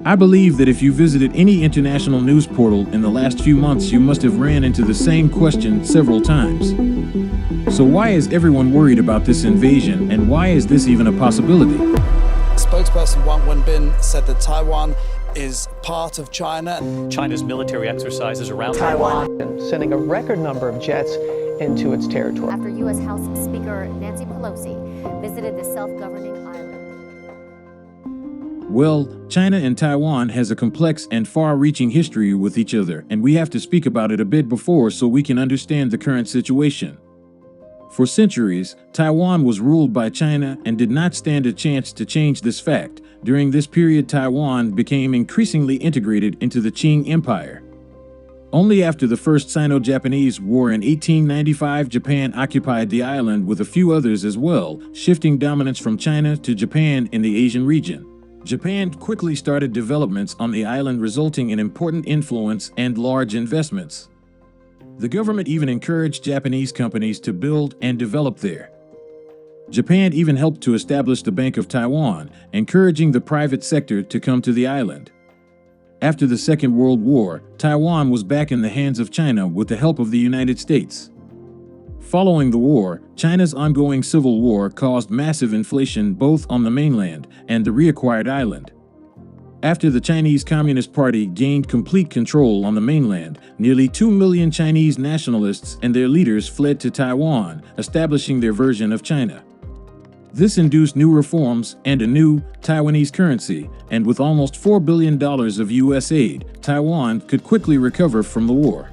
I believe that if you visited any international news portal in the last few months, you must have ran into the same question several times. So why is everyone worried about this invasion, and why is this even a possibility? Spokesperson Wang Wenbin said that Taiwan is part of China. China's military exercises around Taiwan, sending a record number of jets into its territory. After U.S. House Speaker Nancy Pelosi visited the self-governing island. Well, China and Taiwan has a complex and far-reaching history with each other, and we have to speak about it a bit before so we can understand the current situation. For centuries, Taiwan was ruled by China and did not stand a chance to change this fact. During this period, Taiwan became increasingly integrated into the Qing Empire. Only after the First Sino-Japanese War in 1895, Japan occupied the island with a few others as well, shifting dominance from China to Japan in the Asian region. Japan quickly started developments on the island, resulting in important influence and large investments. The government even encouraged Japanese companies to build and develop there. Japan even helped to establish the Bank of Taiwan, encouraging the private sector to come to the island. After the Second World War, Taiwan was back in the hands of China with the help of the United States. Following the war, China's ongoing civil war caused massive inflation both on the mainland and the reacquired island. After the Chinese Communist Party gained complete control on the mainland, nearly 2 million Chinese nationalists and their leaders fled to Taiwan, establishing their version of China. This induced new reforms and a new Taiwanese currency, and with almost $4 billion of U.S. aid, Taiwan could quickly recover from the war.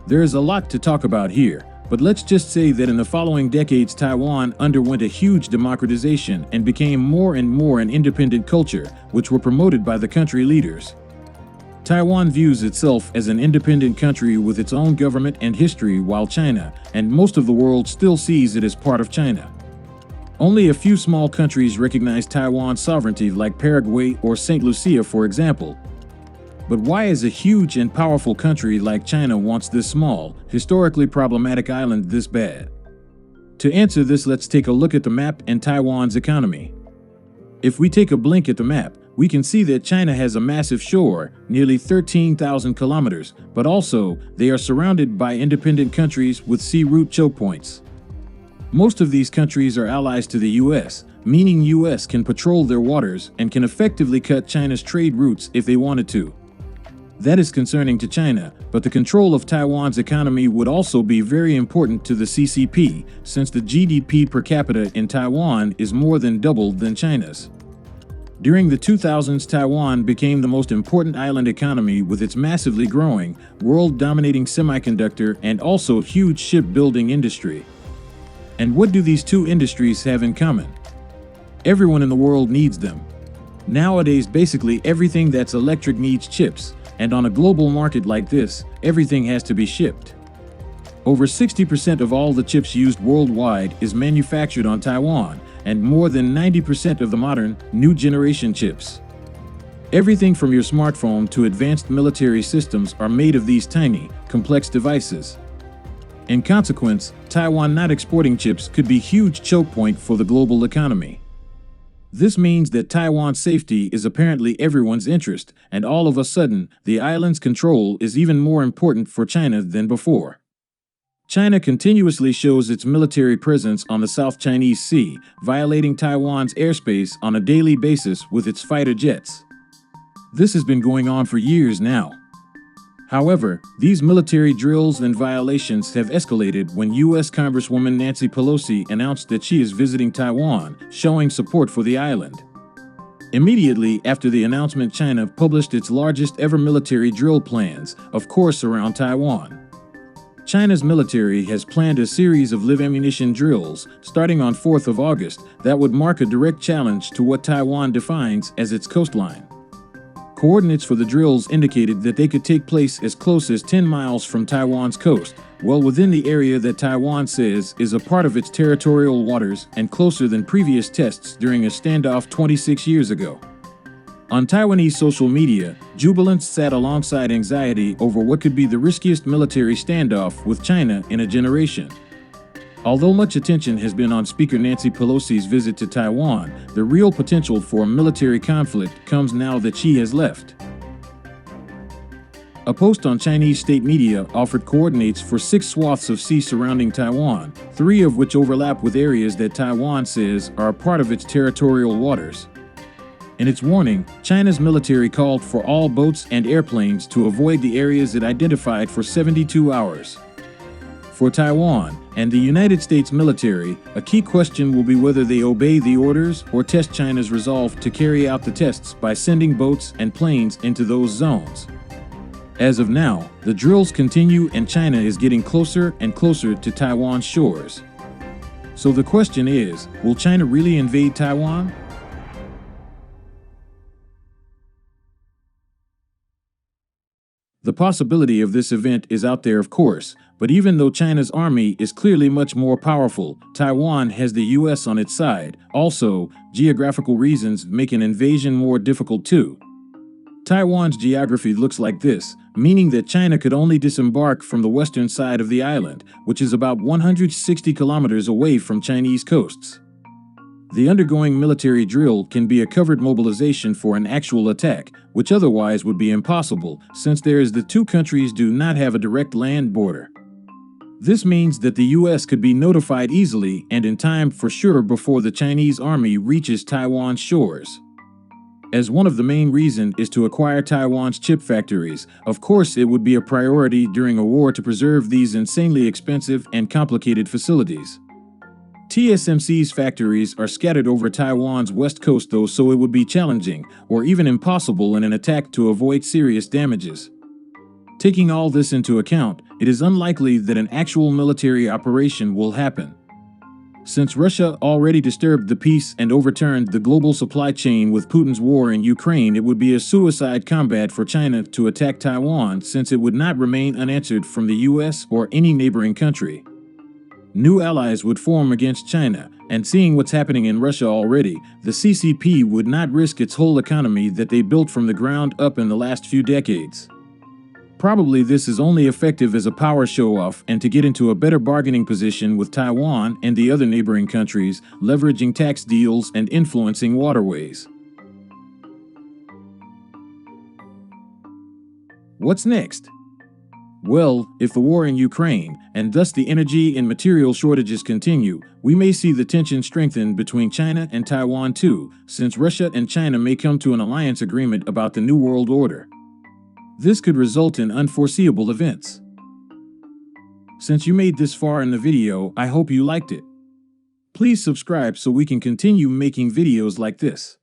There is a lot to talk about here, but let's just say that in the following decades, Taiwan underwent a huge democratization and became more and more an independent culture, which were promoted by the country leaders. Taiwan views itself as an independent country with its own government and history, while China, and most of the world, still sees it as part of China. Only a few small countries recognize Taiwan's sovereignty, like Paraguay or St. Lucia, for example. But why is a huge and powerful country like China wants this small, historically problematic island this bad? To answer this, let's take a look at the map and Taiwan's economy. If we take a blink at the map, we can see that China has a massive shore, nearly 13,000 kilometers, but also they are surrounded by independent countries with sea route choke points. Most of these countries are allies to the U.S., meaning U.S. can patrol their waters and can effectively cut China's trade routes if they wanted to. That is concerning to China, but the control of Taiwan's economy would also be very important to the CCP, since the GDP per capita in Taiwan is more than double than China's. During the 2000s, Taiwan became the most important island economy with its massively growing, world-dominating semiconductor and also huge shipbuilding industry. And what do these two industries have in common? Everyone in the world needs them. Nowadays, basically everything that's electric needs chips. And on a global market like this, everything has to be shipped. Over 60% of all the chips used worldwide is manufactured on Taiwan, and more than 90% of the modern, new generation chips. Everything from your smartphone to advanced military systems are made of these tiny, complex devices. In consequence, Taiwan not exporting chips could be a huge choke point for the global economy. This means that Taiwan's safety is apparently everyone's interest, and all of a sudden, the island's control is even more important for China than before. China continuously shows its military presence on the South China Sea, violating Taiwan's airspace on a daily basis with its fighter jets. This has been going on for years now. However, these military drills and violations have escalated when U.S. Congresswoman Nancy Pelosi announced that she is visiting Taiwan, showing support for the island. Immediately after the announcement, China published its largest ever military drill plans, of course around Taiwan. China's military has planned a series of live ammunition drills, starting on 4th of August, that would mark a direct challenge to what Taiwan defines as its coastline. Coordinates for the drills indicated that they could take place as close as 10 miles from Taiwan's coast, well within the area that Taiwan says is a part of its territorial waters and closer than previous tests during a standoff 26 years ago. On Taiwanese social media, jubilance sat alongside anxiety over what could be the riskiest military standoff with China in a generation. Although much attention has been on Speaker Nancy Pelosi's visit to Taiwan, the real potential for a military conflict comes now that she has left. A post on Chinese state media offered coordinates for 6 swaths of sea surrounding Taiwan, 3 of which overlap with areas that Taiwan says are a part of its territorial waters. In its warning, China's military called for all boats and airplanes to avoid the areas it identified for 72 hours. For Taiwan and the United States military, a key question will be whether they obey the orders or test China's resolve to carry out the tests by sending boats and planes into those zones. As of now, the drills continue and China is getting closer and closer to Taiwan's shores. So the question is, will China really invade Taiwan? The possibility of this event is out there, of course, but even though China's army is clearly much more powerful, Taiwan has the US on its side. Also, geographical reasons make an invasion more difficult too. Taiwan's geography looks like this, meaning that China could only disembark from the western side of the island, which is about 160 kilometers away from Chinese coasts. The undergoing military drill can be a covered mobilization for an actual attack, which otherwise would be impossible, since the 2 countries do not have a direct land border. This means that the US could be notified easily and in time for sure before the Chinese army reaches Taiwan's shores. As one of the main reasons is to acquire Taiwan's chip factories, of course it would be a priority during a war to preserve these insanely expensive and complicated facilities. TSMC's factories are scattered over Taiwan's west coast though, so it would be challenging, or even impossible in an attack to avoid serious damages. Taking all this into account, it is unlikely that an actual military operation will happen. Since Russia already disturbed the peace and overturned the global supply chain with Putin's war in Ukraine, it would be a suicide combat for China to attack Taiwan, since it would not remain unanswered from the US or any neighboring country. New allies would form against China, and seeing what's happening in Russia already, the CCP would not risk its whole economy that they built from the ground up in the last few decades. Probably this is only effective as a power show-off and to get into a better bargaining position with Taiwan and the other neighboring countries, leveraging tax deals and influencing waterways. What's next? Well, if the war in Ukraine, and thus the energy and material shortages continue, we may see the tension strengthen between China and Taiwan too, since Russia and China may come to an alliance agreement about the New World Order. This could result in unforeseeable events. Since you made this far in the video, I hope you liked it. Please subscribe so we can continue making videos like this.